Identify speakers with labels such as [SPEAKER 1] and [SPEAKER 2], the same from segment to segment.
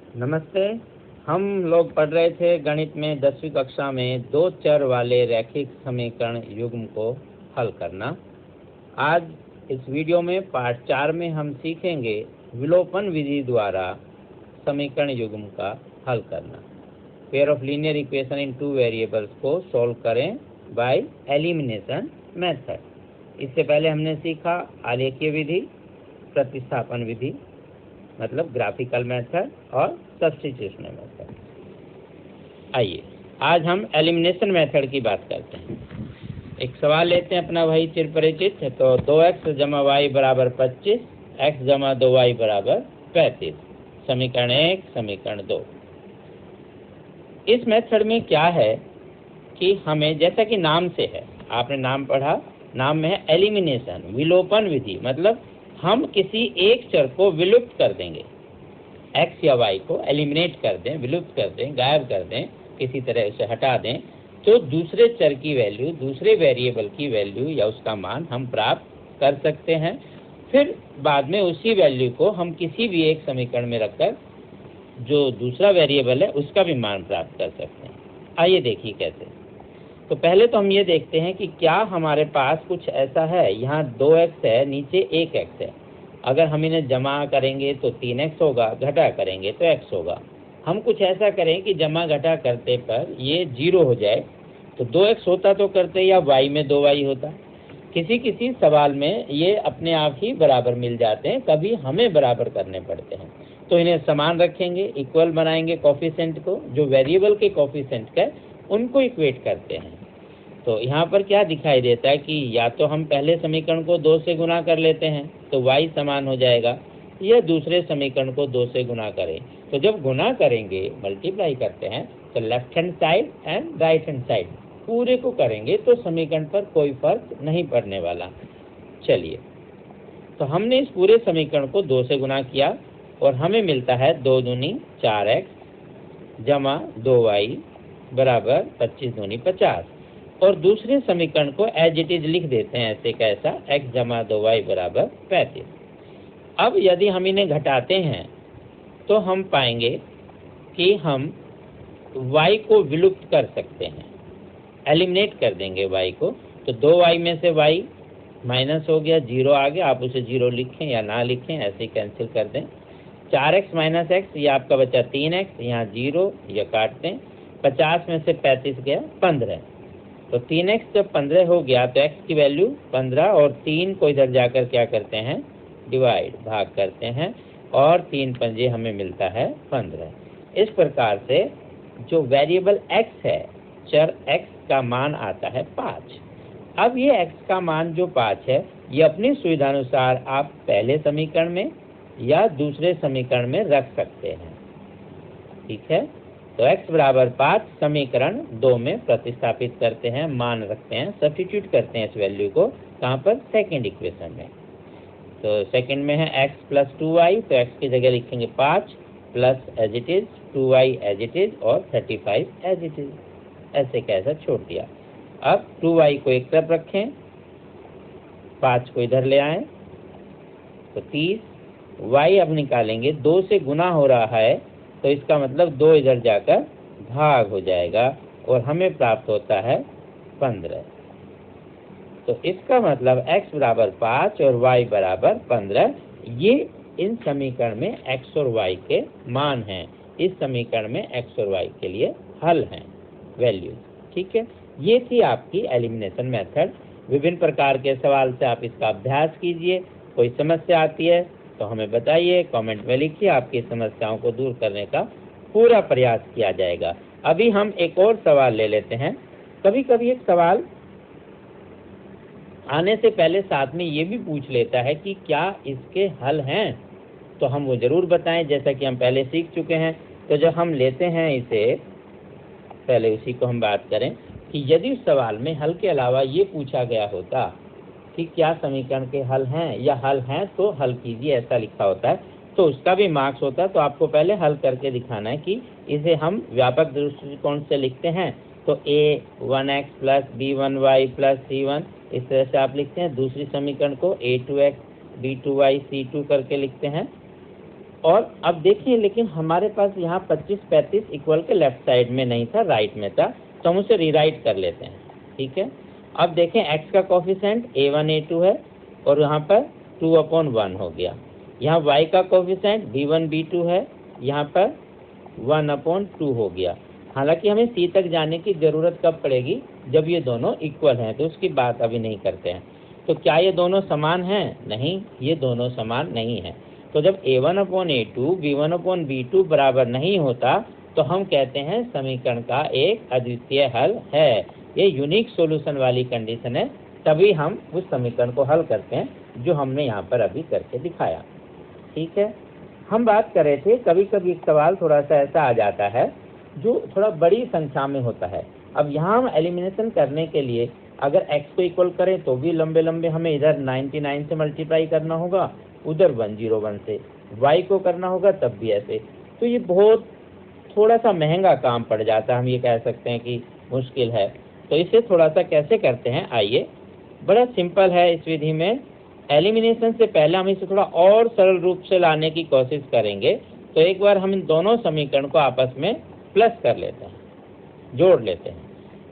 [SPEAKER 1] नमस्ते। हम लोग पढ़ रहे थे गणित में 10वीं कक्षा में दो चर वाले रैखिक समीकरण युग्म को हल करना। आज इस वीडियो में पार्ट 4 में हम सीखेंगे विलोपन विधि द्वारा समीकरण युग्म का हल करना। Pair of linear equation in two variables को सॉल्व करें बाय एलिमिनेशन मेथड। इससे पहले हमने सीखा आलेखीय विधि, प्रतिस्थापन विधि मतलब ग्राफिकल मेथड और सब्स्टिट्यूशनल मेथड। आइए आज हम एलिमिनेशन मेथड की बात करते हैं। एक सवाल लेते हैं अपना वही चिर परिचित है। तो 2x जमा y बराबर 25, x जमा 2y बराबर 35। समीकरण 1, समीकरण 2। इस मेथड में क्या है कि हमें, जैसा कि नाम से है, आपने नाम पढ़ा, नाम में है एलिमिनेशन, विलोपन विधि, मतलब हम किसी एक चर को विलुप्त कर देंगे, x या y को एलिमिनेट कर दें, विलुप्त कर दें, गायब कर दें, किसी तरह उसे हटा दें, तो दूसरे चर की वैल्यू, दूसरे वेरिएबल की वैल्यू या उसका मान हम प्राप्त कर सकते हैं। फिर बाद में उसी वैल्यू को हम किसी भी एक समीकरण में रखकर जो दूसरा वेरिएबल है उसका भी मान प्राप्त कर सकते हैं। आइए देखिए कैसे। तो पहले तो हम ये देखते हैं कि क्या हमारे पास कुछ ऐसा है, यहाँ 2x है, नीचे 1x है। अगर हम इन्हें जमा करेंगे तो 3x होगा, घटा करेंगे तो x होगा। हम कुछ ऐसा करें कि जमा घटा करते पर ये 0 हो जाए, तो 2x होता तो करते या y में 2y होता। किसी किसी सवाल में ये अपने आप ही बराबर मिल जाते हैं, कभी हमें बराबर करने पड़ते हैं। तो इन्हें समान रखेंगे, इक्वल बनाएंगे कोफिशिएंट को, जो वेरिएबल के कोफिशिएंट का उनको इक्वेट करते हैं। तो यहाँ पर क्या दिखाई देता है कि या तो हम पहले समीकरण को 2 से गुना कर लेते हैं तो y समान हो जाएगा, या दूसरे समीकरण को 2 से गुना करें। तो जब गुना करेंगे, मल्टीप्लाई करते हैं, तो left hand side and right hand side पूरे को करेंगे तो समीकरण पर कोई फर्क नहीं पड़ने वाला। चलिए, तो हमने इस पूरे समीकरण को 2 से गुना किया और हमें मिलता है 2 दूनी 4x जमा 2y बराबर 25 दूनी 50। और दूसरे समीकरण को एज इट इज लिख देते हैं ऐसे कैसा, x जमा 2y बराबर 35। अब यदि हम इन्हें घटाते हैं तो हम पाएंगे कि हम y को विलुप्त कर सकते हैं, एलिमिनेट कर देंगे y को। तो 2y में से y माइनस हो गया, 0 आ गया, आप उसे 0 लिखें या ना लिखें, ऐसे कैंसिल कर दें। 4x माइनस x, ये आपका बचा 3x, यहाँ 0 या काट दें। 50 में से 35 गया 15। तो 3x जब 15 हो गया तो x की वैल्यू 15 और 3 को इधर जाकर क्या करते हैं, डिवाइड, भाग करते हैं, और 3 पंजे हमें मिलता है 15। इस प्रकार से जो वेरिएबल x है, चर x का मान आता है 5। अब ये x का मान जो 5 है, ये अपनी सुविधानुसार आप पहले समीकरण में या दूसरे समीकरण में रख सकते हैं। ठीक है, तो x बराबर 5 समीकरण 2 में प्रतिस्थापित करते हैं, मान रखते हैं, सब्स्टिट्यूट करते हैं इस वैल्यू को, कहाँ पर, सेकंड इक्वेशन में। तो सेकंड में है x प्लस 2y, तो x की जगह लिखेंगे 5 plus as it is 2y as it is और 35 एज इट इज, ऐसे कैसा छोड़ दिया। अब 2y को एक तरफ रखें, 5 को इधर ले आए, तो 30, y अब निकालेंगे, 2 से गुना हो रहा है तो इसका मतलब 2 इधर जाकर भाग हो जाएगा और हमें प्राप्त होता है 15। तो इसका मतलब x बराबर 5 और y बराबर 15, ये इन समीकरण में x और y के मान हैं। इस समीकरण में x और y के लिए हल हैं, वैल्यू। ठीक है, ये थी आपकी एलिमिनेशन मेथड। विभिन्न प्रकार के सवाल से आप इसका अभ्यास कीजिए। कोई समस्या आती है तो हमें बताइए, कमेंट में लिखिए, आपकी समस्याओं को दूर करने का पूरा प्रयास किया जाएगा। अभी हम एक और सवाल ले लेते हैं। कभी कभी एक सवाल आने से पहले साथ में ये भी पूछ लेता है कि क्या इसके हल हैं, तो हम वो जरूर बताएं, जैसा कि हम पहले सीख चुके हैं। तो जब हम लेते हैं इसे, पहले उसी को हम बात करें कि यदि उस सवाल में हल के अलावा ये पूछा गया होता कि क्या समीकरण के हल हैं, या हल हैं तो हल कीजिए, ऐसा लिखा होता है, तो उसका भी मार्क्स होता है। तो आपको पहले हल करके दिखाना है कि इसे हम व्यापक दृष्टिकोण से लिखते हैं, तो a1x plus b1y plus c1, इस तरह से आप लिखते हैं। दूसरी समीकरण को a2x b2y c2 करके लिखते हैं। और अब देखिए, लेकिन हमारे पास यहाँ 25 35 इक्वल के लेफ्ट साइड में नहीं था, राइट में था, तो हम उसे रीराइट कर लेते हैं। ठीक है, अब देखें x का कोफिशिएंट a1 a2 है और यहाँ पर 2/1 हो गया। यहाँ y का कोफिशिएंट b1 b2 है, यहाँ पर 1/2 हो गया। हालांकि हमें c तक जाने की ज़रूरत कब पड़ेगी, जब ये दोनों इक्वल हैं, तो उसकी बात अभी नहीं करते हैं। तो क्या ये दोनों समान हैं? नहीं, ये दोनों समान नहीं हैं। तो जब a1/a2 b1/b2 बराबर नहीं होता तो हम कहते हैं समीकरण का एक अद्वितीय हल है। ये यूनिक सॉल्यूशन वाली कंडीशन है, तभी हम उस समीकरण को हल करते हैं जो हमने यहाँ पर अभी करके दिखाया। ठीक है, हम बात कर रहे थे कभी कभी एक सवाल थोड़ा सा ऐसा आ जाता है जो थोड़ा बड़ी संख्या में होता है। अब यहाँ हम एलिमिनेशन करने के लिए अगर x को इक्वल करें तो भी लंबे लंबे हमें इधर 99 से मल्टीप्लाई करना होगा, उधर 101 से, y को करना होगा तब भी ऐसे। तो ये बहुत थोड़ा सा महंगा काम पड़ जाता है, हम ये कह सकते हैं कि मुश्किल है। तो इसे थोड़ा सा कैसे करते हैं, आइए, बड़ा सिंपल है। इस विधि में एलिमिनेशन से पहले हम इसे थोड़ा और सरल रूप से लाने की कोशिश करेंगे। तो एक बार हम इन दोनों समीकरण को आपस में प्लस कर लेते हैं, जोड़ लेते हैं।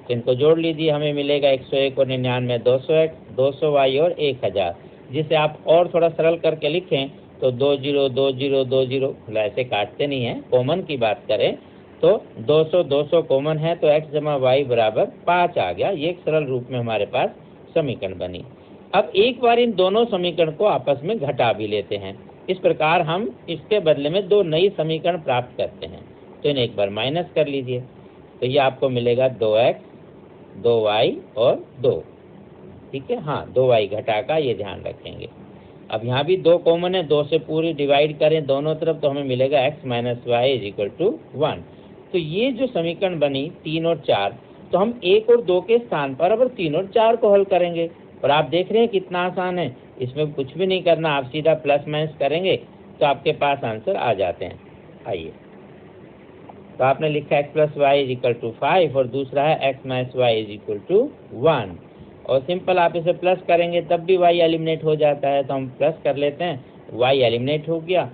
[SPEAKER 1] तो इनको जोड़ लीजिए, हमें मिलेगा 101 और 99 200x, 200y और 1000। जिसे आप और थोड़ा सरल करके लिखें तो 20 20 20, ऐसे काटते नहीं हैं, कॉमन की बात करें तो 200 200 कॉमन है तो x जमा y बराबर 5 आ गया। ये एक सरल रूप में हमारे पास समीकरण बनी। अब एक बार इन दोनों समीकरण को आपस में घटा भी लेते हैं। इस प्रकार हम इसके बदले में दो नई समीकरण प्राप्त करते हैं। तो इन्हें एक बार माइनस कर लीजिए, तो ये आपको मिलेगा 2x 2y और 2। ठीक है, हाँ 2y घटा का, ये ध्यान रखेंगे। अब यहाँ भी 2 कॉमन है, 2 से पूरी डिवाइड करें दोनों तरफ तो हमें मिलेगा x - y = 1। तो ये जो समीकरण बनी 3 और 4, तो हम 1 और 2 के स्थान पर अब 3 और 4 को हल करेंगे। और आप देख रहे हैं कितना आसान है, इसमें कुछ भी नहीं करना, आप सीधा प्लस माइनस करेंगे तो आपके पास आंसर आ जाते हैं। आइए, तो आपने लिखा x + y = 5 और दूसरा है x - y = 1। और सिंपल आप इसे प्लस करेंगे तब भी y एलिमिनेट हो जाता है, तो हम प्लस कर लेते हैं, y एलिमिनेट हो गया।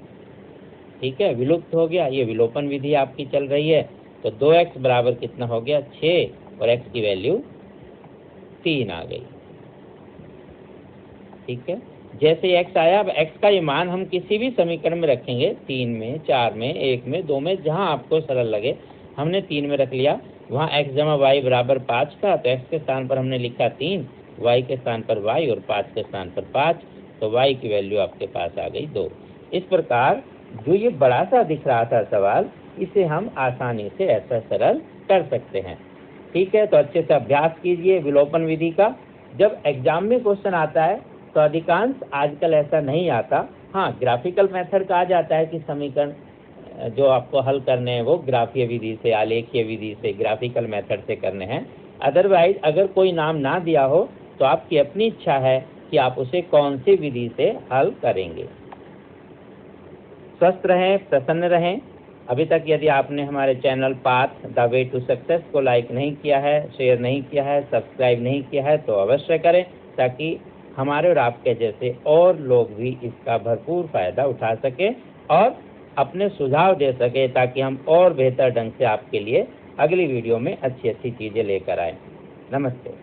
[SPEAKER 1] ठीक है, विलुप्त हो गया। ये विलोपन विधि आपकी चल रही है। तो 2x बराबर कितना हो गया, 6, और x की वैल्यू 3 आ गई। ठीक है, जैसे x आया, अब x का ये मान हम किसी भी समीकरण में रखेंगे, 3 में 4 में 1 में 2 में, जहां आपको सरल लगे। हमने 3 में रख लिया, वहां x जमा y बराबर 5 था, तो x के स्थान पर हमने लिखा 3, y के स्थान पर y और 5 के स्थान पर 5, तो y की वैल्यू आपके पास आ गई 2। इस प्रकार जो ये बड़ा सा दिख रहा था सवाल, इसे हम आसानी से ऐसा सरल कर सकते हैं। ठीक है, तो अच्छे से अभ्यास कीजिए विलोपन विधि का। जब एग्जाम में क्वेश्चन आता है तो अधिकांश आजकल ऐसा नहीं आता। हाँ, ग्राफिकल मेथड का आ जाता है कि समीकरण जो आपको हल करने हैं वो ग्राफीय विधि से, आलेखीय विधि से, ग्राफिकल मेथड से करने हैं। अदरवाइज अगर कोई नाम ना दिया हो तो आपकी अपनी इच्छा है कि आप उसे कौन सी विधि से हल करेंगे। स्वस्थ रहें, प्रसन्न रहें। अभी तक यदि आपने हमारे channel path the way to success को लाइक नहीं किया है, शेयर नहीं किया है, सब्सक्राइब नहीं किया है, तो अवश्य करें, ताकि हमारे और आपके जैसे और लोग भी इसका भरपूर फायदा उठा सके और अपने सुझाव दे सके, ताकि हम और बेहतर ढंग से आपके लिए अगली वीडियो में अच्छी अच्छी चीज़ें लेकर आए। नमस्ते।